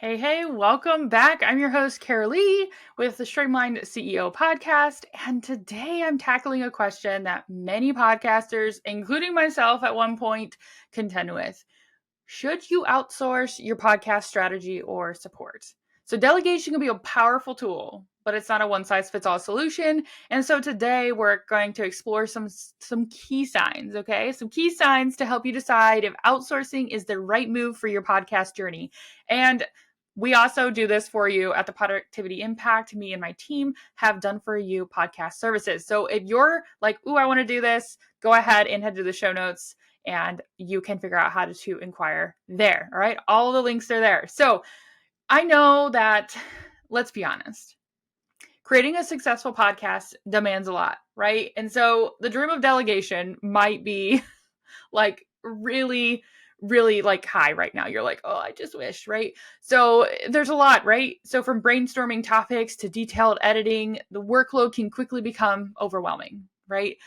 Hey, welcome back. I'm your host, Karalee, with the Streamlined CEO podcast. And today I'm tackling a question that many podcasters, including myself at one point, contend with. Should you outsource your podcast strategy or support? So delegation can be a powerful tool, but it's not a one-size-fits-all solution. And so today we're going to explore some key signs, okay? Some key signs to help you decide if outsourcing is the right move for your podcast journey. And we also do this for you at the Productivity Impact. Me and my team have done for you podcast services. So if you're like, ooh, I want to do this, go ahead and head to the show notes and you can figure out how to inquire there. All right. All the links are there. So I know that, let's be honest, creating a successful podcast demands a lot, right? And so the dream of delegation might be like really like high right now. You're like, oh, I just wish, right? So there's a lot, right? So from brainstorming topics to detailed editing, the workload can quickly become overwhelming, right?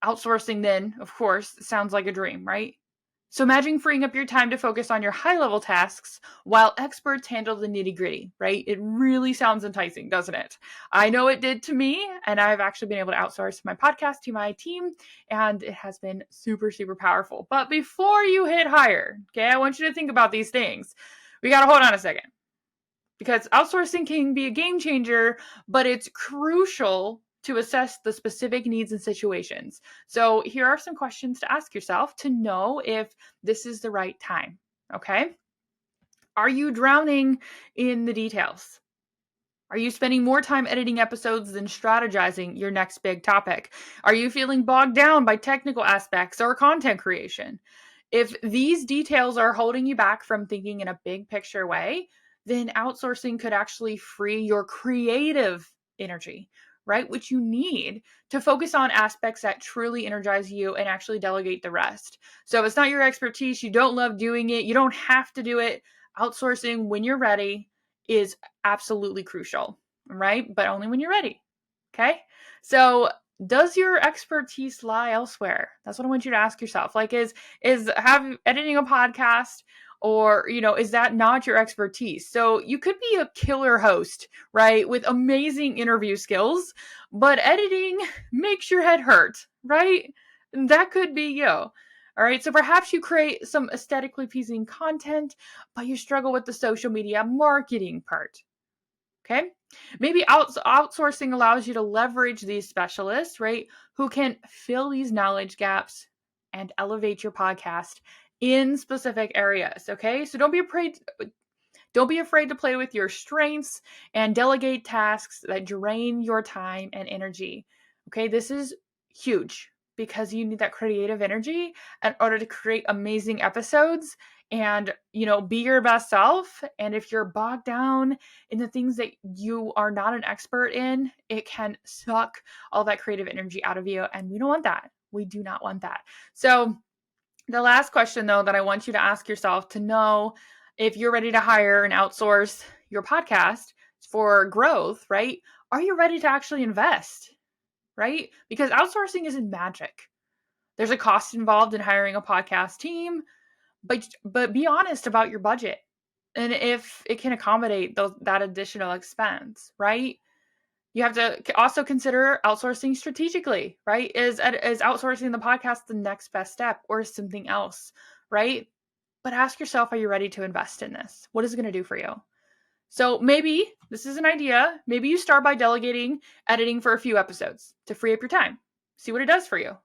Outsourcing then, of course, sounds like a dream, right? So imagine freeing up your time to focus on your high-level tasks while experts handle the nitty-gritty, right? It really sounds enticing, doesn't it? I know it did to me, and I've actually been able to outsource my podcast to my team, and it has been super powerful. But before you hit hire, okay, I want you to think about these things. We got to hold on a second, because outsourcing can be a game changer, but it's crucial to assess the specific needs and situations. So here are some questions to ask yourself to know if this is the right time. Okay. Are you drowning in the details? Are you spending more time editing episodes than strategizing your next big topic? Are you feeling bogged down by technical aspects or content creation? If these details are holding you back from thinking in a big picture way, then outsourcing could actually free your creative energy, right? Which you need to focus on aspects that truly energize you and actually delegate the rest. So if it's not your expertise, you don't love doing it, you don't have to do it. Outsourcing when you're ready is absolutely crucial, right? But only when you're ready. Okay. So does your expertise lie elsewhere? That's what I want you to ask yourself. Like, is have editing a podcast, or is that not your expertise? So you could be a killer host, right, with amazing interview skills, but editing makes your head hurt, right? That could be you. All right, so perhaps you create some aesthetically pleasing content, but you struggle with the social media marketing part. Okay. Maybe outsourcing allows you to leverage these specialists, right, who can fill these knowledge gaps and elevate your podcast in specific areas. Okay. So don't be afraid to play with your strengths and delegate tasks that drain your time and energy. Okay. This is huge because you need that creative energy in order to create amazing episodes and, be your best self. And if you're bogged down in the things that you are not an expert in, it can suck all that creative energy out of you. And we don't want that. We do not want that. So, the last question, though, that I want you to ask yourself to know if you're ready to hire and outsource your podcast for growth, right? Are you ready to actually invest, right? Because outsourcing isn't magic. There's a cost involved in hiring a podcast team, but be honest about your budget and if it can accommodate that additional expense, right? You have to also consider outsourcing strategically, right? Is outsourcing the podcast the next best step or something else, right? But ask yourself, are you ready to invest in this? What is it going to do for you? So maybe this is an idea. Maybe you start by delegating editing for a few episodes to free up your time. See what it does for you,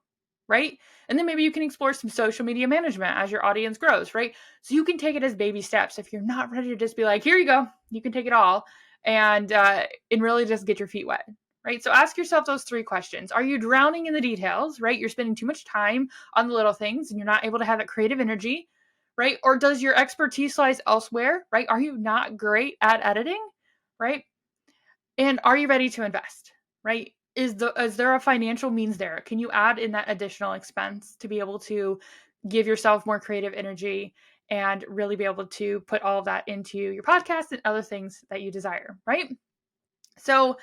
right? And then maybe you can explore some social media management as your audience grows, right? So you can take it as baby steps. If you're not ready to just be like, here you go, you can take it all and really just get your feet wet, right? So ask yourself those three questions. Are you drowning in the details, right? You're spending too much time on the little things and you're not able to have that creative energy, right? Or does your expertise lies elsewhere, right? Are you not great at editing, right? And are you ready to invest, right? Is there a financial means there? Can you add in that additional expense to be able to give yourself more creative energy and really be able to put all of that into your podcast and other things that you desire, right? So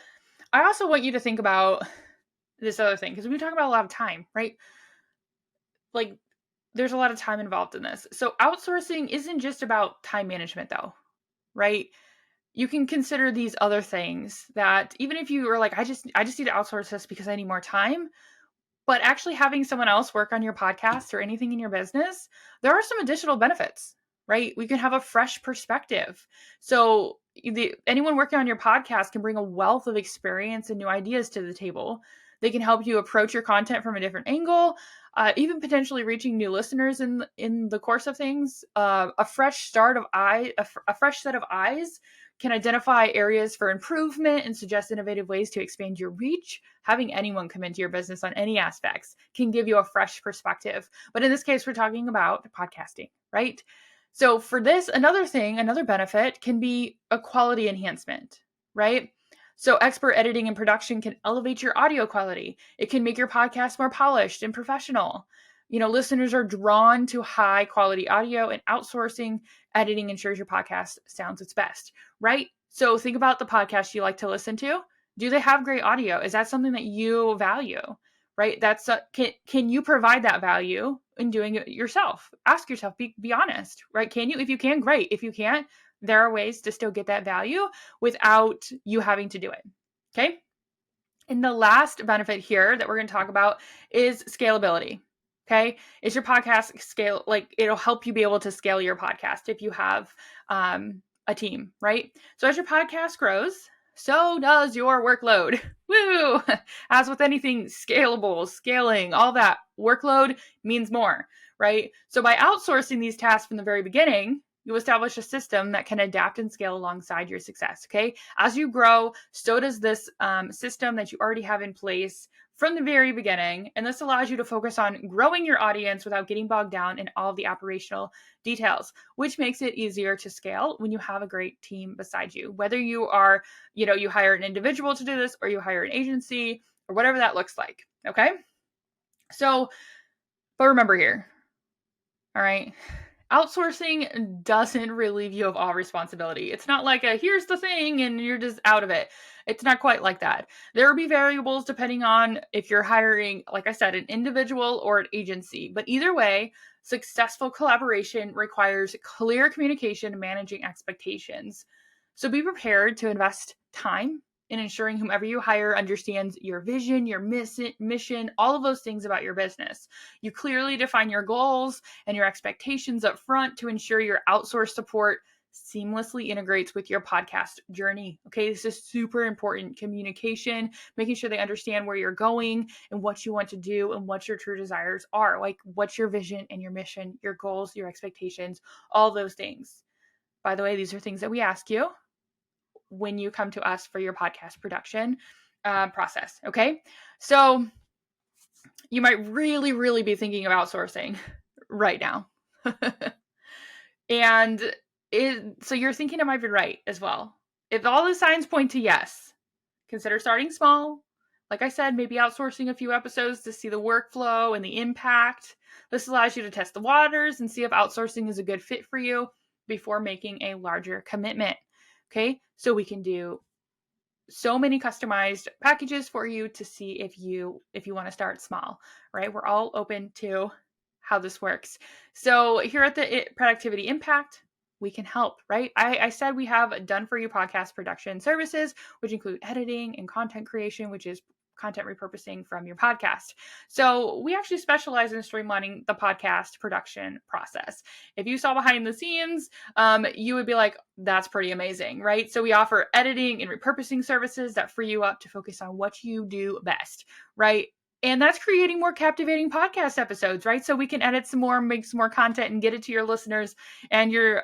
I also want you to think about this other thing, because we talk about a lot of time, right? Like, there's a lot of time involved in this. So outsourcing isn't just about time management, though. right? You can consider these other things that even if you are like, I just need to outsource this because I need more time, but actually having someone else work on your podcast or anything in your business, there are some additional benefits, right? We can have a fresh perspective. So anyone working on your podcast can bring a wealth of experience and new ideas to the table. They can help you approach your content from a different angle, even potentially reaching new listeners in the course of things. A fresh a fresh set of eyes can identify areas for improvement and suggest innovative ways to expand your reach. Having anyone come into your business on any aspects can give you a fresh perspective. But in this case, we're talking about podcasting, right? So for this, another benefit can be a quality enhancement, right? So expert editing and production can elevate your audio quality. It can make your podcast more polished and professional. Listeners are drawn to high quality audio, and outsourcing editing ensures your podcast sounds its best, right? So think about the podcast you like to listen to. Do they have great audio? Is that something that you value, right? Can you provide that value in doing it yourself? Ask yourself, be honest, right? Can you? If you can, great. If you can't, there are ways to still get that value without you having to do it. Okay. And the last benefit here that we're going to talk about is scalability. Okay. Is your podcast scale? Like, it'll help you be able to scale your podcast if you have a team, right? So as your podcast grows, so does your workload. Woo! As with anything scalable, scaling, all that workload means more, right? So by outsourcing these tasks from the very beginning, you establish a system that can adapt and scale alongside your success, okay? As you grow, so does this system that you already have in place from the very beginning. And this allows you to focus on growing your audience without getting bogged down in all of the operational details, which makes it easier to scale when you have a great team beside you. Whether you are, you hire an individual to do this or you hire an agency or whatever that looks like, okay? So, but remember here, all right? Outsourcing doesn't relieve you of all responsibility. It's not like here's the thing and you're just out of it. It's not quite like that. There will be variables depending on if you're hiring, like I said, an individual or an agency. But either way, successful collaboration requires clear communication and managing expectations. So be prepared to invest time in ensuring whomever you hire understands your vision, your mission, all of those things about your business. You clearly define your goals and your expectations up front to ensure your outsourced support seamlessly integrates with your podcast journey. Okay, this is super important. Communication, making sure they understand where you're going and what you want to do and what your true desires are. Like, what's your vision and your mission, your goals, your expectations, all those things. By the way, these are things that we ask you when you come to us for your podcast production process. Okay. So you might really, really be thinking of outsourcing right now. So you're thinking it might be right as well. If all the signs point to yes, consider starting small. Like I said, maybe outsourcing a few episodes to see the workflow and the impact. This allows you to test the waters and see if outsourcing is a good fit for you before making a larger commitment. Okay, so we can do so many customized packages for you to see if you want to start small, right? We're all open to how this works. So here at the Productivity Impact, we can help, right? I said we have done for you podcast production services, which include editing and content creation, which is content repurposing from your podcast. So we actually specialize in streamlining the podcast production process. If you saw behind the scenes, you would be like, that's pretty amazing, right? So we offer editing and repurposing services that free you up to focus on what you do best, right? And that's creating more captivating podcast episodes, right? So we can edit some more, make some more content and get it to your listeners and your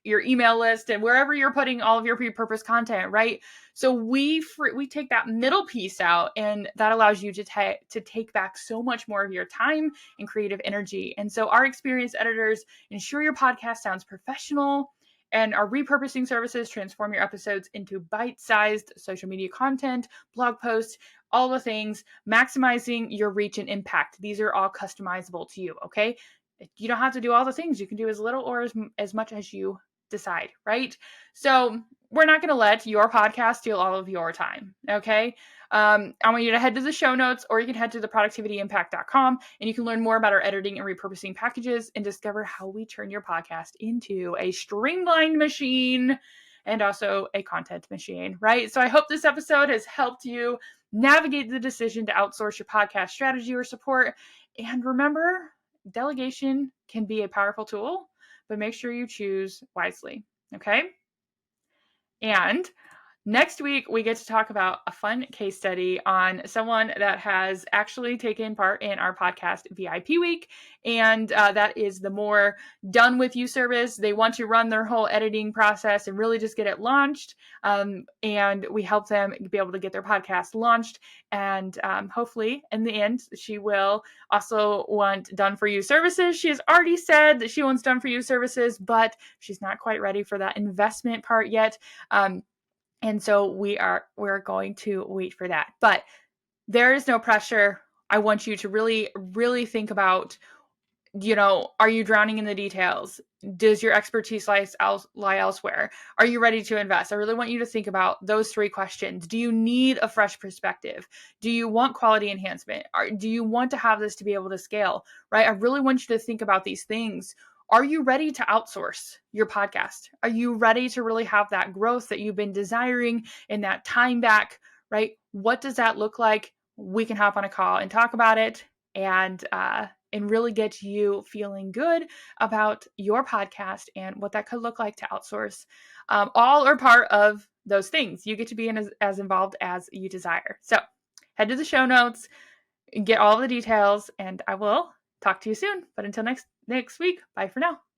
email list and wherever you're putting all of your repurposed content, right? So we take that middle piece out, and that allows you to take back so much more of your time and creative energy. And so our experienced editors ensure your podcast sounds professional, and our repurposing services transform your episodes into bite-sized social media content, blog posts, all the things, maximizing your reach and impact. These are all customizable to you, okay? You don't have to do all the things. You can do as little or as much as you decide, right? So we're not going to let your podcast steal all of your time. Okay. I want you to head to the show notes, or you can head to theproductivityimpact.com and you can learn more about our editing and repurposing packages and discover how we turn your podcast into a streamlined machine and also a content machine, right? So I hope this episode has helped you navigate the decision to outsource your podcast strategy or support. And remember, delegation can be a powerful tool, but make sure you choose wisely. Okay. And next week, we get to talk about a fun case study on someone that has actually taken part in our podcast VIP week. And that is the More Done With You service. They want to run their whole editing process and really just get it launched. And we help them be able to get their podcast launched. And hopefully, in the end, she will also want Done For You services. She has already said that she wants Done For You services, but she's not quite ready for that investment part yet. And so we're going to wait for that. But there is no pressure. I want you to really, really think about, are you drowning in the details? Does your expertise lie elsewhere? Are you ready to invest? I really want you to think about those 3 questions. Do you need a fresh perspective? Do you want quality enhancement? Do you want to have this to be able to scale, right? I really want you to think about these things. Are you ready to outsource your podcast? Are you ready to really have that growth that you've been desiring and that time back, right? What does that look like? We can hop on a call and talk about it and really get you feeling good about your podcast and what that could look like to outsource. All are part of those things. You get to be as involved as you desire. So head to the show notes, get all the details, and I will talk to you soon. But until next week, bye for now.